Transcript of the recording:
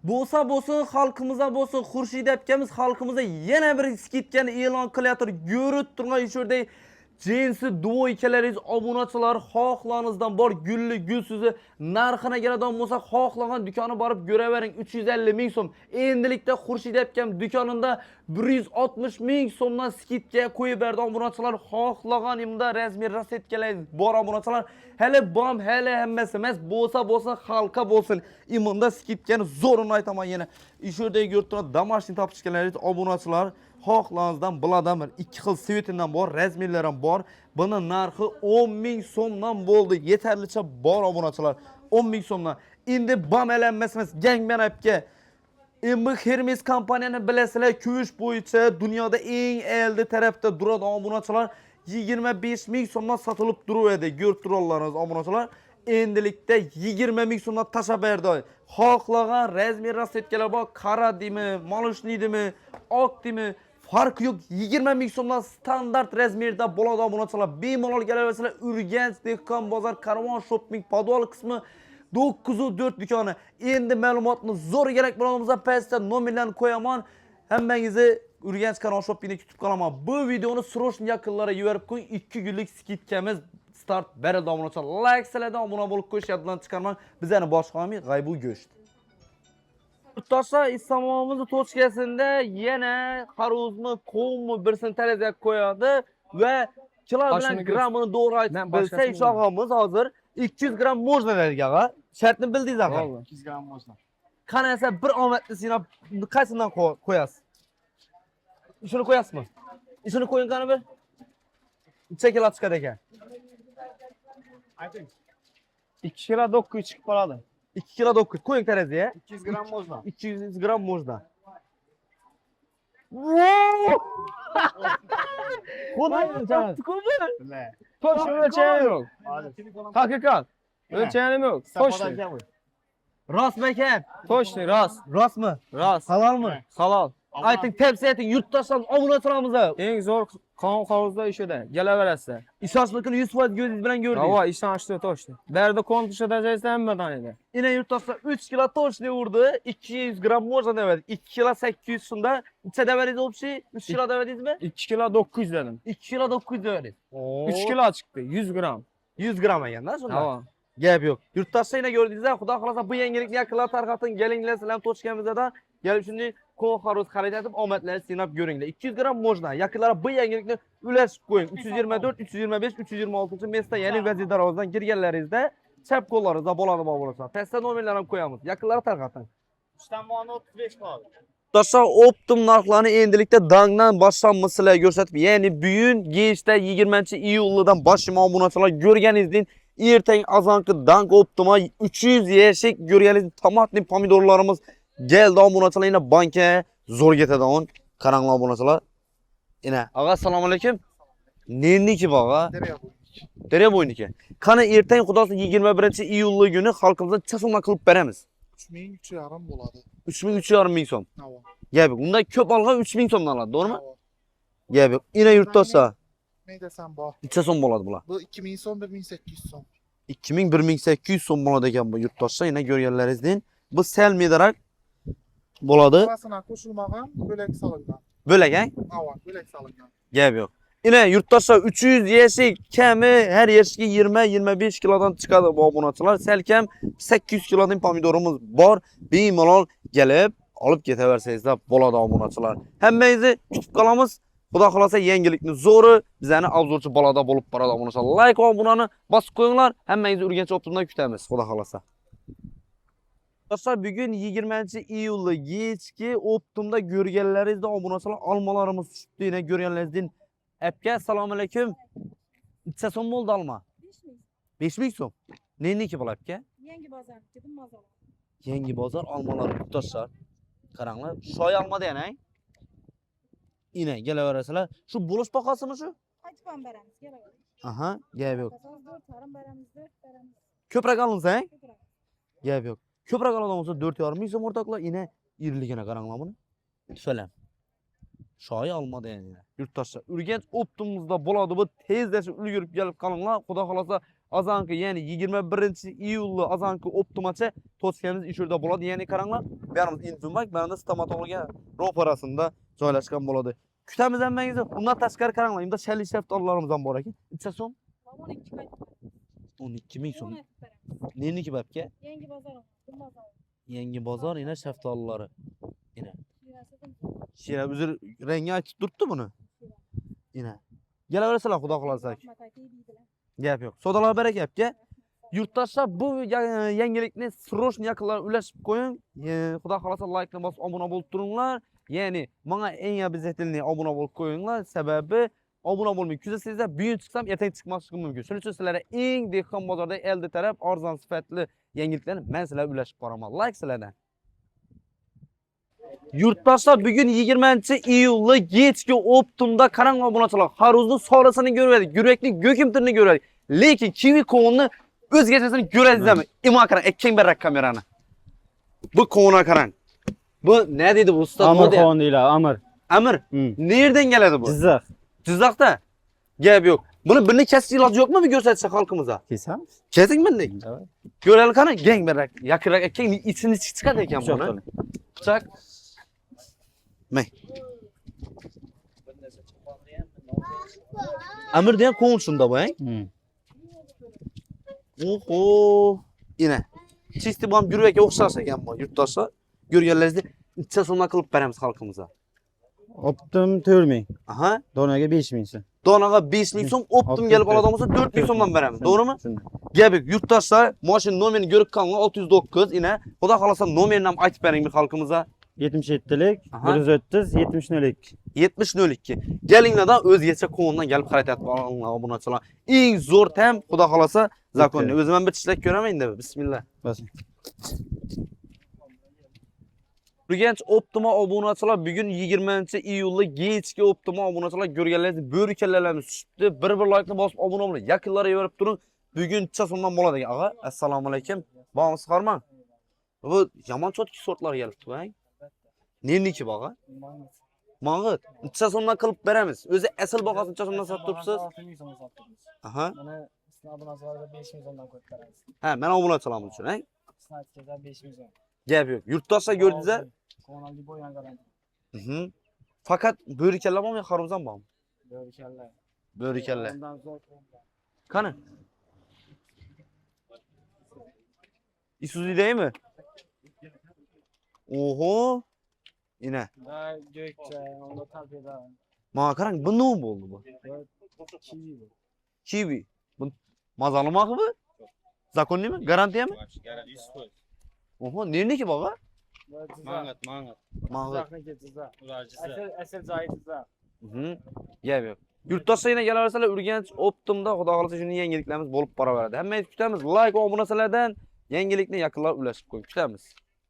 Bo'lsa bo'lsin, xalqimizga bo'lsin, Xurshid akamiz xalqimizga yana bir skidkani e'lon qilyapti. Ko'rib turgan ishurday jinsi duvoykalaringiz obunachilar xohlaringizdan bor gulli gulsizi narxina keladigan bo'lsa xohlagan do'koni borib ko'ravering 350 ming so'm. Endilikda Xurshid akam do'konida 160 ming so'mdan skidga qo'yib berdi obunachilar xohlagan imda rasmiy rasetkalar bor obunachilar. Hali bom, hali hammasi emas, bo'lsa xalqqa bo'lsin. Imunda skidkani zo'rini aytaman yana. Ishurdagi yurtda damashni topishganlaringiz obunachilar xohlaringizdan biladan bir ikki xil svetindan bor, razmerlar ham bor. Buni narxi 10 ming so'mdan bo'ldi. Yetarlicha bor obunachilar. 10 ming so'mdan. Endi bom elanmasimiz Gangman appga Endi Hermes kompaniyani bilasizlar, kuyish bo'yicha dunyoda eng elde tarafda turadi obunachilar. 25 ming so'mdan sotilib turadi. Ko'rib turarlaringiz obunachilar. Endilikda 20 ming so'mdan tashlab berdi. Xohlagan razmer rasetkalar bor, qora demi, molushnidimi, oq demi, farqi yo'q. 20 ming so'mdan standart razmerda bo'ladi obunachilar. Bemalol kelaverasizlar. Urganch, Dehqon bozor, Karvon shopping podval qismi 904 do'koni. Endi ma'lumotni zo'r kerak bo'lganimizda pastda nomerlarni qo'yaman. Hammangizni Urganch Karvon shoppingda kutib qolaman. Bu videoni srochni yaqinlarga yuborib qo'ying. 2 kunlik skidkamiz start berildi obunachilar. Like siladi, obuna bo'lib qo'yish yoddan chiqarmang. Bizlarni boshqarmay g'aybu go'sht. Yurtdoshlar, Islamovimiz tochkasida yana xaruzmi, qovmi birsini tarazaga qo'yadi va kilo bilan grammini to'g'ri aytib bilsa, ishog'imiz hozir 200 gram можно deydi ag'a. Shartni bildingiz ag'a. 200 gram можно. Qani esa bir omadli sinab qaysidan qo'yasiz? Shuni qo'yasizmi? Shuni qo'ying qani bir. Necha kilo chiqadi ekan? Ayting. 2 kilo 9 chiqib qoladi. 2 kilo 9 qo'ying tarazaga. 200 gram можно. 200 gram можно. Xudo Ne? to'sh o'lchayim yo'q. Haqiqat. O'lchayim yo'q. To'sh. Rostmi ekan? To'shni rost. Rostmi? Rost. Halolmi? Halol. Ayting, tavsiya eting, yurtdoshlar obunachilarimiz. Eng zo'r qonun havuzda ishida. Kelaverasizlar. Ishonchlikni 100% ko'zingiz bilan ko'rdingiz. Havo ishonchli to'shni. Berdi kontushda dajaysa hammadan edi. Ina yurtdoshlar 3 kilo toshni urdi, 200 gram можно deyapti. 2 kilo 800 so'mda necha deyapsiz o'pshi? 3 kilo deyapsizmi? 2 kilo 900 dedim. 2 kilo 900 deyapsiz. 3 kilo chiqdi, 100 gram. 100 gram ekanda shunda. Havo. Gap yo'q. Yurtdoshlar ina ko'rdingizlar, xudo xolasa bu yangilikni yaqinlar tarqating, kelinglar, sizlar to'chkamizda kelib shunday qo'l xaruz xarid etib omadlarni sinab ko'ringlar. 200 gram можно. Yaqinlar bu yangilikni ulashib qo'ying. 324, 325, 326-mesda, ya'ni vaziyat darvozdan kirganlaringizda chap qo'llaringizda bo'ladi bo'lasan. Pastda nomerlarni ham qo'yamiz. Yaqinlar tarqating. 35 qoldi. Do'stlar, optim narxlarni endilikda dangdan boshlanma sizlarga ko'rsatib, ya'ni bugun gechda 20-iyuldan boshlama obunachilar ko'rganingizdek ertang azonki dang optima 300 yashik ko'rganingiz tomatli pomidorlarimiz geldi obunachilar yana banka zo'r ketadi on. Qaranglar obunachilar. Ina, ag'a assalomu alaykum. Nenniki bog'a? Dere bo'yniki. Qani ertang xudosi 21-iyul kuni xalqimizga chasumdan qilib beramiz. 3300 bo'ladi. 3300 ming so'm. Havo. Gap yo'q. Undan ko'p olgan 3000 so'mdan oladi, to'g'rimi? Havo. Gap yo'q. Ina yurtdoshlar. Ne desem bor. Necha so'm bo'ladi bular? Bu 2000 so'm, 1800 so'm. 2000 1800 so'm bo'ladi ekan bu yurtdoshlar. Yana ko'rganlaringizdan bu sal medarak bo'ladi. Orasına qo'shilmagan, bo'lak solingan. Bo'lak, ha? Havo, bo'lak solingan. Gap yo'q. Ina yurtdoshlar 300 yashik kami har yashikka 20-25 kilodan chiqadi bu obunachilar. Salkam 800 kilodan pomidorimiz bor. Bemalol kelib olib ketaversangizlar bo'ladi obunachilar. Hammangizni kutib qolamiz. Xudo xolasa yangilikni zo'ri bizlarni avzorchi bolada bo'lib boradi obunachilar. Like va obunani bosib qo'yinglar. Hammangizni Urganch Optimdan kutamiz. Xudo xolasa. Do'stlar, bugun 20-iyulda kechki Optimda ko'rganlaringizda obunachilar olmalarimiz tushibdi. Yana ko'rganlaringizdan Apga assalomu alaykum. Necha so'm bo'ldi olma? 5 ming so'm. Nenniki bu apga? Yangi bozor dedim mazor. Yangi bozor olmalar do'stlar. Qaranglar, shoy olmada yana. Ina kelaverasizlar. Shu bo'lish bahosi shu? Qaytib ham beramiz, kelaveramiz. Aha, gap yo'q. Asos 4,5 beramiz, 4 beramiz. Ko'proq olinsa-a? Ko'proq. Gap yo'q. Ko'proq oladigan bo'lsa 4,5 ming so'm o'rtoqlar. Ina irligini qaranglar buni. So'lam. Shoy olmada yana. Yurtdoshlar, Urganch Optimizda bo'ladi bu, tezlashib ulgurib kelib qolinglar. Xudo xolasa azanki yani 21-iyulni azanki optimacha to'sganimiz ish yerda bo'ladi. Ya'ni qaranglar, beramiz inzumak, mana stomatologiya ro'parasida joylashgan bo'ladi. Kutamiz hammangizni. Undan tashqari qaranglar, unda shalli shaftollarimiz ham bor ekan. Necha so'm? 12 qayt. 12 ming so'm. 10 beramiz. Neniki babka? Yangi bozor. Bu bozor. Yangi bozor, yana shaftolilari. Ina. Shirasidan Shira uzr rangi aytib turibdi buni. Ina. Kelaverasizlar, xudo xolasa. rahmat aka deydilar. Gap yo'q. Savdolar baraka gapga. Yurtdoshlar bu yangilikni srochni yaqinlar ulashib qo'ying. Xudo xolasa like-ni bosib obuna bo'lib turinglar. Ya'ni menga eng обязательный obuna bo'lib qo'yinglar. Sababi obuna bo'lmay kuzasizlar, bugun chiqsam ertaga chiqmasligim mumkin. Shuning uchun sizlarga eng dehqon bozorda elde taraf arzon sifatli yangiliklarni men sizlarga ulashib boraman. Like sizlardan. Yurtdoshlar bugun 20-iyulni kechki Optimda qarang obunachilar, Xaruzning sorasini ko'rdik, yurakning go'kimtirini ko'rdik. Lekin kivi qovunni o'zgachasini ko'radingizmi? Imo qarang, ikkeng berrak kamerani. Bu qovuna qarang. Bu ne dedi bu usta? Amir qovun deylar, Amir. Amir. Nereden keladi bu? Jizzax. Jizzaxda. Gap yo'q. Buni birini kesish iloji yo'qmi bu ko'rsatsa xalqimizga? Kesamiz. Kesing bindi. Ko'rali qani, gang berrak. Yaqinroq ikkeng ichini chiqadi ekan buni. Pichoq. May. Amir degan qovun shunda bu, ha? Oho. Ina. Chisti bu ham yurvakka o'xshash ekan bu yurtdoshlar. Ko'rganlaringizda ichcha so'mdan qilib beramiz xalqimizga. Optim 4000. Aha. Donaga 5000 so'm. Donaga 5000 so'm, Optim gelib oladigan bo'lsa 4000 so'mdan beramiz. To'g'rimi? Gap yo'q. Yurtdoshlar, mashina nomerini ko'rib qolgan 609 ina. Xudo xolasa nomerini ham aytib bering bir xalqimizga. 77lik 130 7002. 7002. Kelinglardan o'zgacha qovundan kelib qarayapti obunachilar. Eng zo'r tam xudo xolasa zakonni. O'zim ham bir tishlab ko'raman-da. Bismillah. Bas. Urganch Optima obunachilar bugun 20-iyulni kechki Optima obunachilar ko'rganlaringiz bo'rikalarimiz tushibdi. Bir like ni bosib obuna bo'ling. Yaqinlarga yo'rib turing. Bugun chaso'mdan bo'ladi ekan. Ag'a, assalomu alaykum. Bog'imiz qarmang. Bu yomon chotki sortlar kelibdi, bang. Neniki bog'a? Mang'it. Chaso'mdan qilib beramiz. O'zi asl бағасын chaso'mdan sotib turibsiz. 6000 so'm sotdik. Aha. Mana obunachilarga 5000 so'mdan qo'yib beramiz. Ha, men obunachilarimiz uchun, ha? Snayperga 5000 so'm. Gap yo'q. Yurtdoshlar ko'rdingizlar? Qonunli bo'ygan garanti. Faqat bo'rikalar bormi, xaruzan bormi? Bo'rikallar. Bo'rikalar. Undan zo'r. Qani? Isuzu'daymi? Oho. Ina. Da gökçe, onda tabida. Mana qarang, bu nima bo'ldi bu? Kivi bu. Kiwi. Bu mazalimi bu? Zakonnimi? Garantiyami? Oho, neniki bog'a? Mangat. Mang'it. Jizzaxniki Jizzax. Asl joyi Jizzax. Gap yo'q. Yurtdoshlar yana kelaversalar, Urganch Optimda xudo xolasa shunday yangiliklarimiz bo'lib boraveradi. Hammangiz kutamiz. Like va obunachilardan yangilikni yaqinlar ulashib qo'ying. Kutamiz.